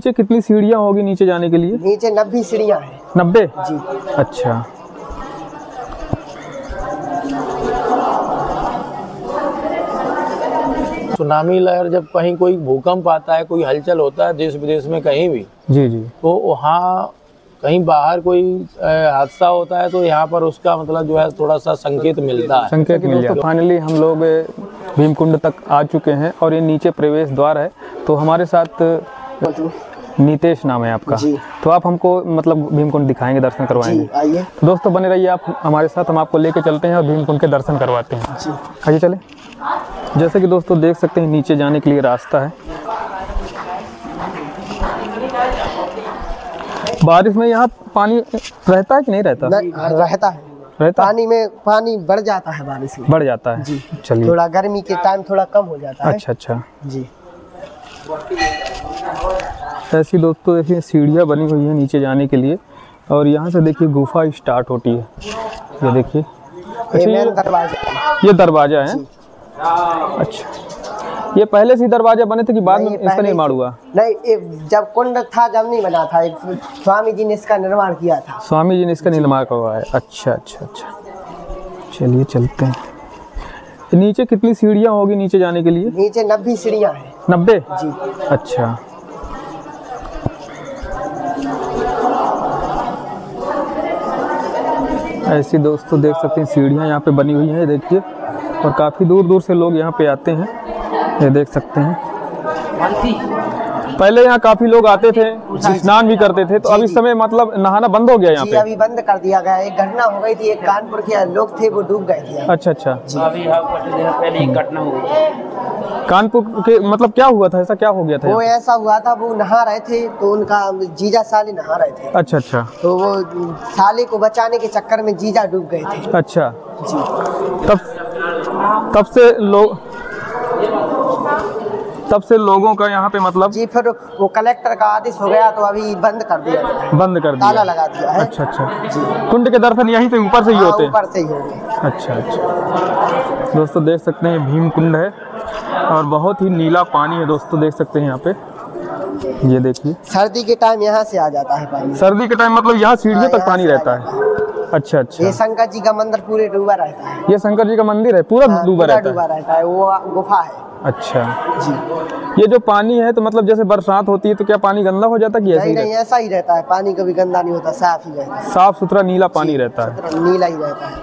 नीचे कितनी सीढ़ियाँ होगी नीचे जाने के लिए? नीचे 90 सीढ़ियाँ हैं। 90 जी। अच्छा। सुनामी लहर जब कहीं कोई भूकंप आता है, कोई हलचल होता है देश विदेश में कहीं भी, जी जी, तो वहाँ कहीं बाहर कोई हादसा होता है तो यहाँ पर उसका मतलब जो है थोड़ा सा संकेत मिलता है। संकेत मिल जाता है। फाइनली हम लोग भीमकुंड तक आ चुके हैं और ये नीचे प्रवेश द्वार है। तो हमारे साथ नीतेश नाम है आपका, तो आप हमको मतलब भीमकुंड दिखाएंगे, दर्शन करवाएंगे। आइए। तो दोस्तों बने रहिए आप हमारे साथ, हम आपको लेके चलते हैं और भीमकुंड के दर्शन करवाते हैं। आइए चले। जैसे कि दोस्तों देख सकते हैं नीचे जाने के लिए रास्ता है। बारिश में यहाँ पानी रहता है कि नहीं रहता? रहता है। पानी में पानी बढ़ जाता है, बारिश में बढ़ जाता है जी। चलिए, थोड़ा गर्मी के टाइम थोड़ा कम हो जाता है। अच्छा अच्छा जी। ऐसी दोस्तों देखिए सीढ़ियाँ बनी हुई है नीचे जाने के लिए और यहाँ से देखिए गुफा स्टार्ट होती है। ये देखिए, अच्छा ये दरवाजा है। अच्छा, ये पहले से ही दरवाजा बने थे कि बाद में इसका निर्माण हुआ? नहीं, जब कुंड था जब नहीं बना था, स्वामी जी ने इसका निर्माण किया था। स्वामी जी ने इसका निर्माण करवाया। अच्छा अच्छा अच्छा, चलिए चलते हैं। नीचे कितनी सीढ़ियाँ होगी नीचे जाने के लिए? नीचे 90 सीढ़ियाँ हैं। 90 जी। अच्छा। ऐसी दोस्तों देख सकते हैं सीढ़ियाँ यहाँ पे बनी हुई हैं, देखिए, और काफ़ी दूर दूर से लोग यहाँ पे आते हैं। ये देख सकते हैं, पहले यहाँ काफी लोग आते थे, स्नान भी करते थे, तो अब इस समय मतलब नहाना बंद हो गया यहाँ पे? अभी बंद कर दिया गया। एक घटना हो गई थी, एक कानपुर के लोग थे वो डूब गए थे। अच्छा अच्छा, पहले एक घटना हो गई कानपुर के, मतलब क्या हुआ था, ऐसा क्या हो गया था? वो ऐसा हुआ था, वो नहा रहे थे तो उनका जीजा साले नहा रहे थे। अच्छा अच्छा, तो वो साले को बचाने के चक्कर में जीजा डूब गए थे। अच्छा जी। तब से लोगों का यहाँ पे मतलब जी, फिर वो कलेक्टर का आदेश हो गया तो अभी बंद कर दिया, ताला लगा दिया है। अच्छा अच्छा, कुंड के दर्शन यहीं से ऊपर से ही होते हैं? ऊपर से ही होते। अच्छा अच्छा, दोस्तों देख सकते हैं भीम कुंड है और बहुत ही नीला पानी है दोस्तों, देख सकते हैं यहाँ पे। ये देखिए, सर्दी के टाइम यहाँ से आ जाता है पानी। सर्दी के टाइम मतलब यहाँ सीढ़ियों तक पानी रहता है? अच्छा अच्छा, ये शंकर जी का मंदिर पूरे डूबा रहता है। ये शंकर जी का मंदिर है पूरा डूबा रहता है? वो गुफा है। अच्छा जी। ये जो पानी है तो मतलब जैसे बरसात होती है तो क्या पानी गंदा हो जाता है कि ऐसा ही? नहीं, ऐसा ही रहता है, पानी कभी गंदा नहीं होता, साफ ही रहता है। साफ सुथरा नीला पानी रहता है? नीला ही रहता है।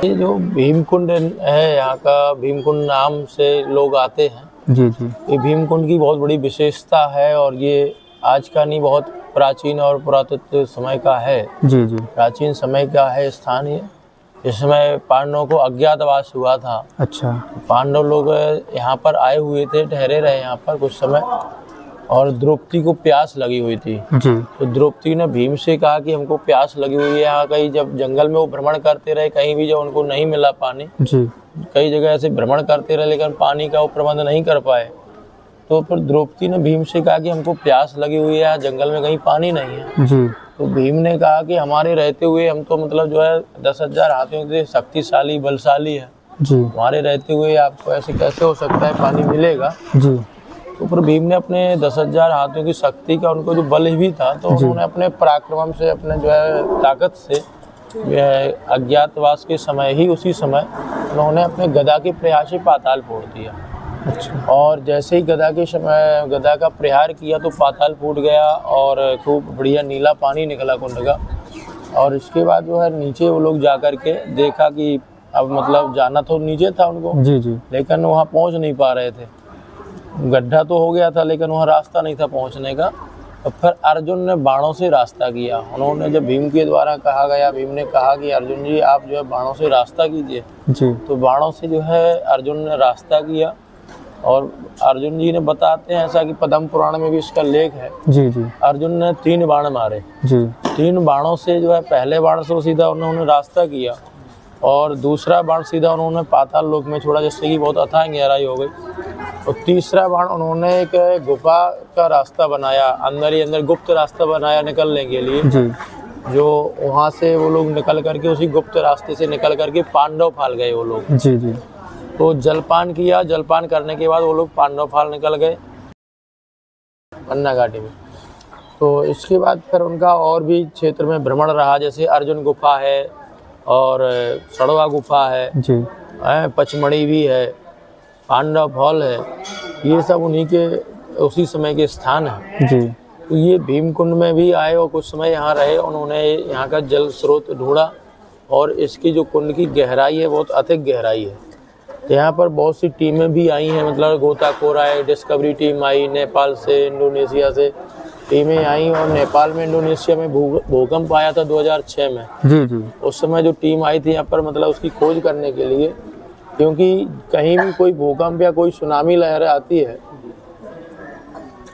ये जो भीमकुंड है, यहाँ का भीमकुंड नाम से लोग आते हैं। जी जी, ये भीमकुंड की बहुत बड़ी विशेषता है और ये आज का नहीं, बहुत प्राचीन और पुरातत्व समय का है। जी जी, प्राचीन समय का है स्थान ये। इस समय पांडवों को अज्ञातवास हुआ था। अच्छा, पांडव लोग यहाँ पर आए हुए थे, ठहरे रहे यहाँ पर कुछ समय, और द्रौपदी को प्यास लगी हुई थी जी। तो द्रौपदी ने भीम से कहा कि हमको प्यास लगी हुई है यहाँ कहीं। जब जंगल में वो भ्रमण करते रहे, कहीं भी जब उनको नहीं मिला पानी जी, कई जगह ऐसे भ्रमण करते रहे लेकिन पानी का वो प्रबंध नहीं कर पाए, तो फिर द्रौपदी ने भीम से कहा कि हमको प्यास लगी हुई है, यहाँ जंगल में कहीं पानी नहीं है जी। तो भीम ने कहा कि हमारे रहते हुए, हम तो मतलब जो है 10,000 हाथियों से शक्तिशाली बलशाली है जी, हमारे रहते हुए आपको ऐसे कैसे हो सकता है पानी मिलेगा? जी। तो फिर भीम ने अपने 10,000 हाथियों की शक्ति का, उनको जो बल भी था, तो उन्होंने अपने पराक्रम से, अपने जो है ताकत से, अज्ञातवास के समय ही उसी समय उन्होंने अपने गदा के प्रहार से पाताल फोड़ दिया। अच्छा, और जैसे ही गदा का प्रहार किया तो पाताल फूट गया और खूब बढ़िया नीला पानी निकला कुंड का। और इसके बाद जो है नीचे वो लोग जा कर के देखा कि अब मतलब जाना तो नीचे था उनको, जी जी, लेकिन वहाँ पहुँच नहीं पा रहे थे। गड्ढा तो हो गया था लेकिन वहाँ रास्ता नहीं था पहुँचने का। तो फिर अर्जुन ने बाणों से रास्ता किया। उन्होंने जब भीम के द्वारा कहा गया, भीम ने कहा कि अर्जुन जी आप जो है बाणों से रास्ता कीजिए जी। तो बाणों से जो है अर्जुन ने रास्ता किया। और अर्जुन जी ने बताते हैं ऐसा कि पद्म पुराण में भी इसका लेख है। जी जी, अर्जुन ने 3 बाण मारे जी। 3 बाणों से जो है, पहले बाण से सीधा उन्होंने रास्ता किया और दूसरा बाण सीधा उन्होंने पाताल लोक में छोड़ा, जिससे कि बहुत अथाह गहराई हो गई। और तीसरा बाण उन्होंने एक गुफा का रास्ता बनाया, अंदर ही अंदर गुप्त रास्ता बनाया निकलने के लिए जी। जो वहाँ से वो लोग निकल करके उसी गुप्त रास्ते से निकल करके पांडव फाल गए वो लोग जी जी। तो जलपान किया, जलपान करने के बाद वो लोग पांडव फाल निकल गए। पन्ना घाटी में। तो इसके बाद फिर उनका और भी क्षेत्र में भ्रमण रहा, जैसे अर्जुन गुफा है और सड़वा गुफा है जी, पचमढ़ी भी है, पांडव फॉल है, ये सब उन्हीं के उसी समय के स्थान हैं जी। तो ये भीमकुंड में भी आए और कुछ समय यहाँ रहे। उन्होंने यहाँ का जल स्रोत ढूंढा और इसकी जो कुंड की गहराई है बहुत अधिक गहराई है। तो यहाँ पर बहुत सी टीमें भी आई हैं, मतलब गोताखोर आए, डिस्कवरी टीम आई, नेपाल से, इंडोनेशिया से टीमें आई। और नेपाल में, इंडोनेशिया में भूकंप आया था 2006 में जी जी। उस समय जो टीम आई थी यहाँ पर, मतलब उसकी खोज करने के लिए, क्योंकि कहीं भी कोई भूकंप या कोई सुनामी लहर आती है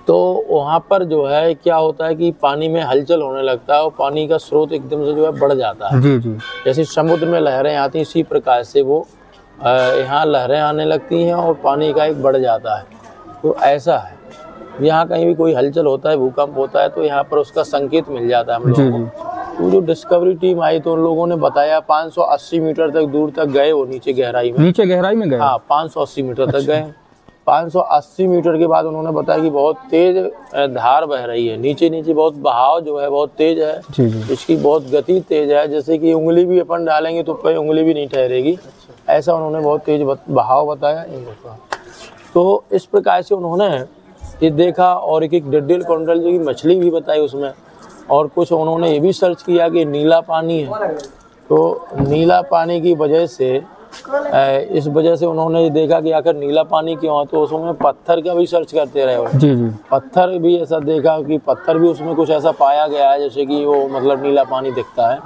तो वहाँ पर जो है क्या होता है कि पानी में हलचल होने लगता है और पानी का स्रोत एकदम से जो है बढ़ जाता है। जी जी। जैसे समुद्र में लहरें आती हैं इसी प्रकार से वो यहाँ लहरें आने लगती हैं और पानी का एक बढ़ जाता है। तो ऐसा है, यहाँ कहीं भी कोई हलचल होता है, भूकंप होता है तो यहाँ पर उसका संकेत मिल जाता है हम लोगों को। तो जो डिस्कवरी टीम आई तो उन लोगों ने बताया 580 मीटर तक दूर तक गए वो नीचे गहराई में। गए? हाँ, 580 मीटर तक गए। 580 मीटर के बाद उन्होंने बताया कि बहुत तेज धार बह रही है, नीचे नीचे बहुत बहाव जो है बहुत तेज है। जी जी। इसकी बहुत गति तेज है, जैसे कि उंगली भी अपन डालेंगे तो पे उंगली भी नहीं ठहरेगी, ऐसा उन्होंने बहुत तेज बहाव बताया इन लोगों का। तो इस प्रकार से उन्होंने ये देखा और एक डिडल कॉन्डल जो की मछली भी बताई उसमें, और कुछ उन्होंने ये भी सर्च किया कि नीला पानी है। तो नीला पानी की वजह से इस वजह से उन्होंने देखा कि आखिर नीला पानी क्यों है, तो उसमें पत्थर का भी सर्च करते रहे वो। जी जी। पत्थर भी ऐसा देखा कि पत्थर भी उसमें कुछ ऐसा पाया गया है जैसे कि वो मतलब नीला पानी दिखता है,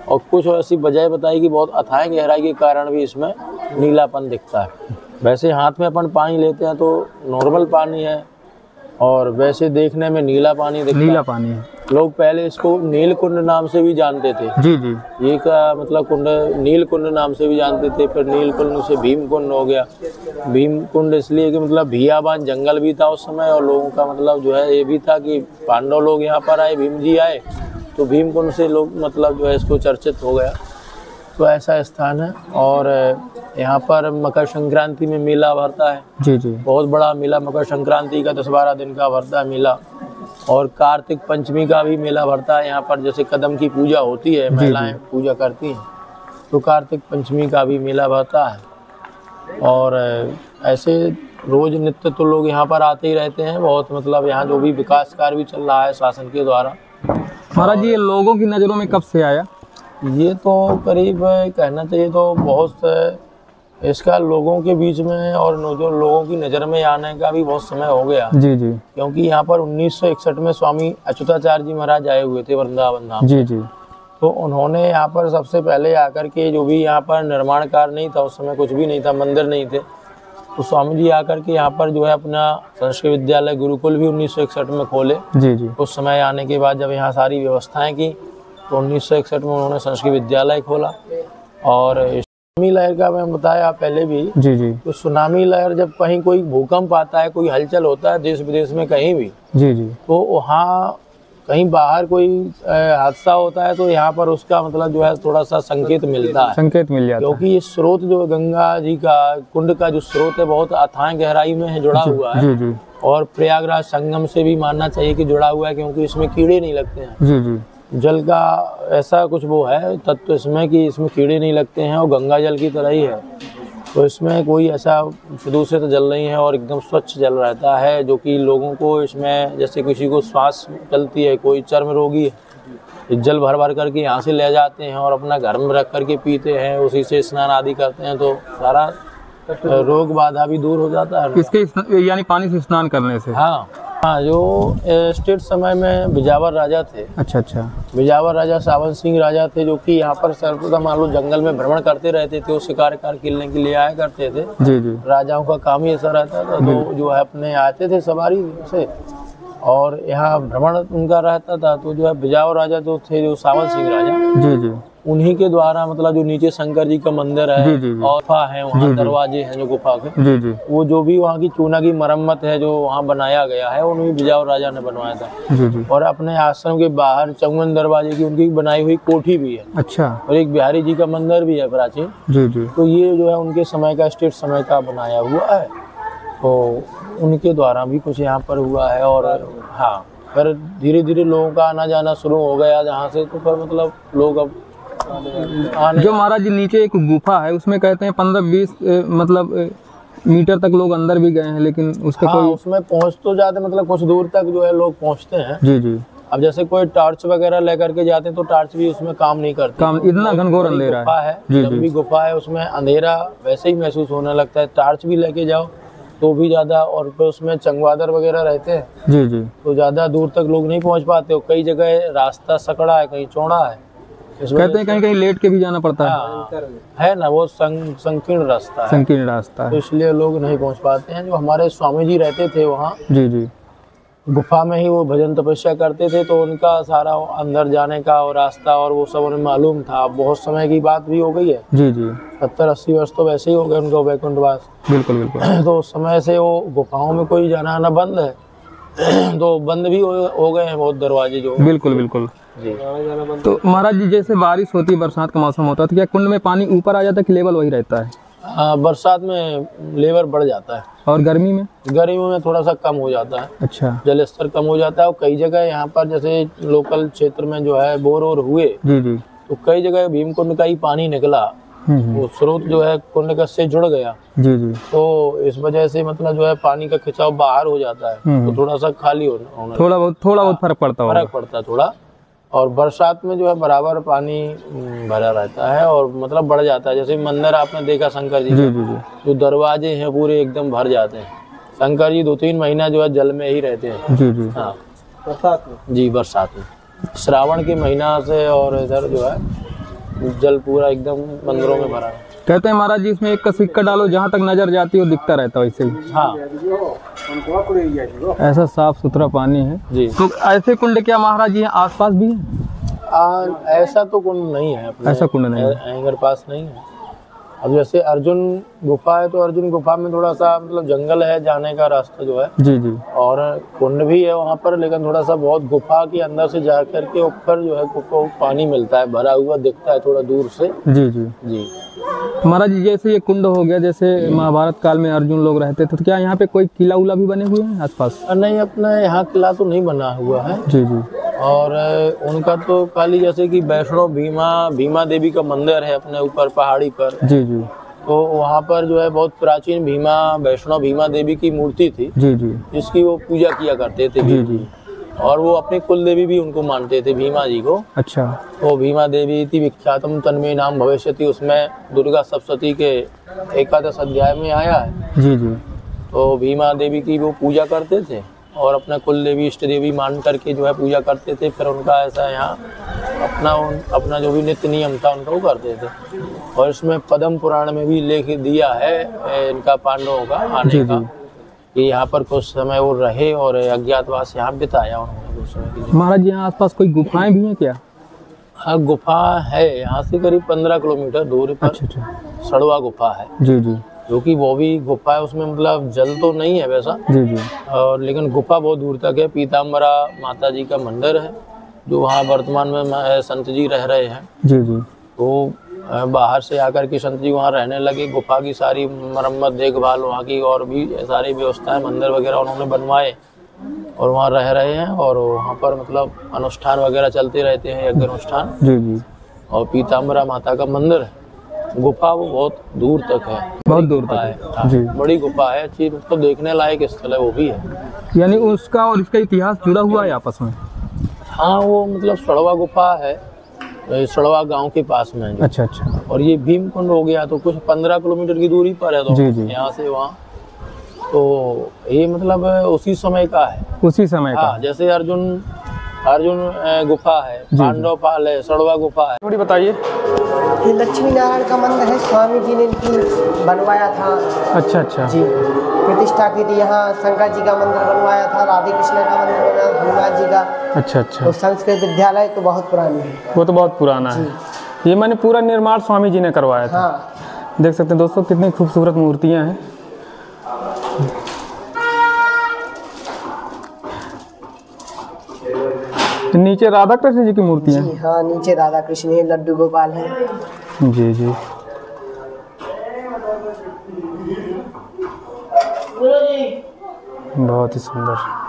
और कुछ ऐसी वजह बताई कि बहुत अथाह गहराई के कारण भी इसमें नीलापन दिखता है। वैसे हाथ में अपन पानी लेते हैं तो नॉर्मल पानी है और वैसे देखने में नीला पानी दिखता है। नीला पानी है। लोग पहले इसको नीलकुंड नाम से भी जानते थे। जी जी। ये का मतलब कुंड नीलकुंड नाम से भी जानते थे, फिर नीलकुंड से भीमकुंड हो गया। भीमकुंड इसलिए कि मतलब भीयाबान जंगल भी था उस समय, और लोगों का मतलब जो है ये भी था कि पांडव लोग यहाँ पर आए, भीम जी आए, तो भीमकुंड से लोग मतलब जो है इसको चर्चित हो गया। तो ऐसा स्थान है। और यहाँ पर मकर संक्रांति में मेला भरता है। जी जी। बहुत बड़ा मेला मकर संक्रांति का 10-12 दिन का भरता है मेला। और कार्तिक पंचमी का भी मेला भरता है यहाँ पर, जैसे कदम की पूजा होती है, महिलाएं पूजा करती हैं, तो कार्तिक पंचमी का भी मेला भरता है। और ऐसे रोज नित्य तो लोग यहाँ पर आते ही रहते हैं। बहुत मतलब यहाँ जो भी विकास कार्य भी चल रहा है शासन के द्वारा। महाराज जी, ये लोगों की नज़रों में कब से आया? ये तो करीब कहना चाहिए तो बहुत इसका लोगों के बीच में और जो लोगों की नज़र में आने का भी बहुत समय हो गया। जी जी। क्योंकि यहाँ पर 1961 में स्वामी अच्युताचार्य जी महाराज आए हुए थे वृंदावन धाम। जी जी। तो उन्होंने यहाँ पर सबसे पहले आकर के, जो भी यहाँ पर निर्माण कार्य नहीं था उस समय, कुछ भी नहीं था, मंदिर नहीं थे, तो स्वामी जी आकर के यहाँ पर जो है अपना संस्कृत विद्यालय गुरुकुल भी 1961 में खोले। जी जी। उस समय आने के बाद जब यहाँ सारी व्यवस्थाएं की तो 1961 में उन्होंने संस्कृत विद्यालय खोला। और सुनामी लहर का मैं बताया पहले भी। जी जी। तो सुनामी लहर जब कहीं कोई भूकंप आता है, कोई हलचल होता है देश विदेश में कहीं भी, जी जी, तो वहाँ कहीं बाहर कोई हादसा होता है तो यहाँ पर उसका मतलब जो है थोड़ा सा संकेत मिलता है, संकेत मिल जाता है। क्योंकि ये स्रोत जो गंगा जी का कुंड का जो स्रोत है बहुत अथाह गहराई में है, जुड़ा हुआ है। जी जी। और प्रयागराज संगम से भी मानना चाहिए कि जुड़ा हुआ है, क्योंकि इसमें कीड़े नहीं लगते हैं। जी जी। जल का ऐसा कुछ वो है तत्व इसमें कि इसमें कीड़े नहीं लगते हैं और गंगा जल की तरह ही है। तो इसमें कोई ऐसा प्रदूषित जल नहीं है और एकदम स्वच्छ जल रहता है, जो कि लोगों को इसमें, जैसे किसी को श्वास चलती है, कोई चर्म रोगी है, जल भर भर करके यहाँ से ले जाते हैं और अपना घर में रख करके पीते हैं, उसी से स्नान आदि करते हैं, तो सारा रोग बाधा भी दूर हो जाता है इसके, यानी पानी से स्नान करने से। हाँ हाँ। जो स्टेट समय में बिजावर राजा थे। अच्छा अच्छा। बिजावर राजा सावन सिंह राजा थे, जो कि यहाँ पर सर्वप्रथम मान लो जंगल में भ्रमण करते रहते थे, वो शिकार खेलने के लिए आया करते थे। जी जी। राजाओं का काम ही ऐसा रहता था, तो जो है अपने आते थे सवारी से और यहाँ भ्रमण उनका रहता था। तो जो है बिजावर राजा जो थे, जो सावन सिंह राजा, जी जी, उन्हीं के द्वारा मतलब जो नीचे शंकर जी का मंदिर है, जी जी, और गुफा है वहाँ, दरवाजे हैं जो गुफा के, जी जी, वो जो भी वहाँ की चूना की मरम्मत है जो वहाँ बनाया गया है, उन्हीं बिजावर राजा ने बनवाया था। जी जी। और अपने आश्रम के बाहर चौवन दरवाजे की उनकी बनाई हुई कोठी भी है। अच्छा। और एक बिहारी जी का मंदिर भी है प्राचीन। जी जी। तो ये जो है उनके समय का, स्टेट समय का बनाया हुआ है। तो उनके द्वारा भी कुछ यहाँ पर हुआ है। और हाँ, पर धीरे धीरे लोगों का आना जाना शुरू हो गया जहाँ से, तो पर मतलब लोग अब आने। जो महाराज जी नीचे एक गुफा है उसमें कहते हैं 15-20 मतलब मीटर तक लोग अंदर भी गए हैं, लेकिन उसका हाँ, कोई उसमें पहुँच तो जाते, मतलब कुछ दूर तक जो है लोग पहुँचते हैं। जी जी। अब जैसे कोई टॉर्च वगैरह लेकर के जाते हैं तो टॉर्च भी उसमें काम नहीं करती। काम इतना घनघोर अंधेरा गुफा है। है, जी लंबी गुफा है, उसमें अंधेरा वैसे ही महसूस होने लगता है। टॉर्च भी लेके जाओ तो भी ज़्यादा, और फिर उसमें चमगादड़ वगैरह रहते हैं जी जी। तो ज़्यादा दूर तक लोग नहीं पहुंच पाते। और कई जगह रास्ता सकड़ा है, कहीं चौड़ा है, कहते हैं कहीं कहीं लेट के भी जाना पड़ता है। हाँ, है ना, वो संकीर्ण रास्ता है, संकीर्ण रास्ता तो है। इसलिए लोग नहीं पहुंच पाते हैं। जो हमारे स्वामी जी रहते थे वहाँ जी जी। गुफा में ही, वो भजन तपस्या करते थे, तो उनका सारा अंदर जाने का और रास्ता और वो सब उन्हें मालूम था। बहुत समय की बात भी हो गई है, जी जी। 70-80 वर्ष तो वैसे ही हो गए उनका वैकुंठवास। बिल्कुल बिल्कुल। तो उस समय से वो गुफाओं में कोई जाना आना बंद है, तो बंद भी हो गए हैं बहुत दरवाजे जो। बिल्कुल बिल्कुल जी। तो महाराज जी जैसे बारिश होती है, बरसात का मौसम होता है, तो क्या कुंड में पानी ऊपर आ जाता है कि लेवल वही रहता है? बरसात में लेवल बढ़ जाता है, और गर्मी में? गर्मियों में थोड़ा सा कम हो जाता है, अच्छा। जल स्तर कम हो जाता है। और कई जगह यहाँ पर जैसे लोकल क्षेत्र में जो है बोर और हुए, जी जी। तो कई जगह भीमकुंड का ही पानी निकला, वो स्रोत जो है कुंड का से जुड़ गया। जी जी। तो इस वजह से मतलब जो है पानी का खिंचाव बाहर हो जाता है, तो थोड़ा सा खाली होना थोड़ा बहुत फर्क पड़ता होगा। फर्क पड़ता है थोड़ा। और बरसात में जो है बराबर पानी भरा रहता है और मतलब बढ़ जाता है। जैसे मंदिर आपने देखा शंकर जी, जी जी जी। जो दरवाजे हैं पूरे एकदम भर जाते हैं। शंकर जी 2-3 महीना जो है जल में ही रहते हैं। जी जी। हाँ, बरसात में। जी, बरसात में, श्रावण के महीना से, और इधर जो है जल पूरा एकदम मंदिरों में भरा है। कहते हैं महाराज जी इसमें एक का सिक्का डालो, जहाँ तक नजर जाती है वो दिखता रहता है वैसे ही। हाँ, ऐसा साफ सुथरा पानी है जी। तो ऐसे कुंड क्या महाराज जी आसपास भी हैं? ऐसा तो कुंड नहीं है अपने, ऐसा कुंड नहीं है एंगर पास नहीं है। अब जैसे अर्जुन गुफा है, तो अर्जुन गुफा में थोड़ा सा मतलब जंगल है, जाने का रास्ता जो है। जी जी। और कुंड भी है वहाँ पर, लेकिन थोड़ा सा बहुत गुफा के अंदर से जा करके ऊपर जो है को पानी मिलता है, भरा हुआ दिखता है थोड़ा दूर से। जी जी जी। महाराज जी जैसे ये कुंड हो गया, जैसे महाभारत काल में अर्जुन लोग रहते थे, तो क्या यहाँ पे कोई किला उला भी बने हुए हैं आसपास? नहीं, अपना यहाँ किला तो नहीं बना हुआ है। जी जी। और उनका तो खाली जैसे कि वैष्णो भीमा देवी का मंदिर है अपने ऊपर पहाड़ी पर। जी जी। तो वहाँ पर जो है बहुत प्राचीन वैष्णो भीमा देवी की मूर्ति थी, जी जी, जिसकी वो पूजा किया करते थे। जी जी। और वो अपनी कुल देवी भी उनको मानते थे, भीमा जी को। अच्छा। तो भीमा देवी थी विख्यातम तन्मे नाम भविष्यति, उसमें दुर्गा सप्तशती के 11 अध्याय में आया है। जी जी। तो भीमा देवी की वो पूजा करते थे और अपना कुल देवी इष्ट देवी मान करके जो है पूजा करते थे। फिर उनका ऐसा यहाँ अपना जो भी नित्य नियम था उनका वो करते थे। और इसमें पद्म पुराण में भी लेख दिया है इनका पांडवों का आने का, कि यहाँ पर कुछ समय वो रहे और अज्ञातवास यहाँ बिताया उन्होंने कुछ समय। महाराज यहाँ आसपास कोई गुफाएं भी हैं क्या? हाँ, गुफा है यहाँ से करीब 15 किलोमीटर दूरी पर। अच्छा। सड़वा गुफा है। जी जी। जो कि वो भी गुफा है, उसमें मतलब जल तो नहीं है वैसा। जी जी। और लेकिन गुफा बहुत दूर तक है। पीताम्बरा माता जी का मंदिर है जो वहाँ वर्तमान में संत जी रह रहे हैं। जी जी। तो बाहर से आकर के संत जी वहाँ रहने लगे। गुफा की सारी मरम्मत देखभाल वहाँ की और भी सारी व्यवस्थाएं मंदिर वगैरह उन्होंने बनवाए और वहाँ रह रहे हैं। और वहाँ पर मतलब अनुष्ठान वगैरह चलते रहते हैं, यज्ञ अनुष्ठान। जी जी। और पीताम्बरा माता का मंदिर है। गुफा वो बहुत दूर तक है, बहुत दूर तक है। हाँ, जी। बड़ी गुफा है, अच्छी मतलब देखने लायक स्थल है वो भी है। यानी उसका और इसका इतिहास जुड़ा हुआ है आपस में? हाँ, वो मतलब सड़वा गुफा है, सड़वा गांव के पास में है। अच्छा अच्छा। और ये भीमकुंड हो गया तो कुछ 15 किलोमीटर की दूरी पर है। तो जी जी। यहाँ से वहाँ, तो ये मतलब उसी समय का है। उसी समय का। हाँ, जैसे अर्जुन गुफा है, पांडव पाल है, सड़वा गुफा है। थोड़ी बताइए। ये लक्ष्मी नारायण का मंदिर है, स्वामी जी ने इनकी बनवाया था। अच्छा अच्छा जी, प्रतिष्ठा की थी। यहाँ शंकर जी का मंदिर बनवाया था, राधे कृष्ण का मंदिर बनवाया, हनुमान जी का। अच्छा अच्छा। तो संस्कृत विद्यालय तो बहुत पुरानी है। वो तो बहुत पुराना है। ये मैंने पूरा निर्माण स्वामी जी ने करवाया था। हाँ, देख सकते हैं दोस्तों कितनी खूबसूरत मूर्तियां हैं। नीचे राधा कृष्ण जी की मूर्ति है। हाँ, नीचे राधा कृष्ण है, लड्डू गोपाल है। जी जी। बहुत ही सुंदर।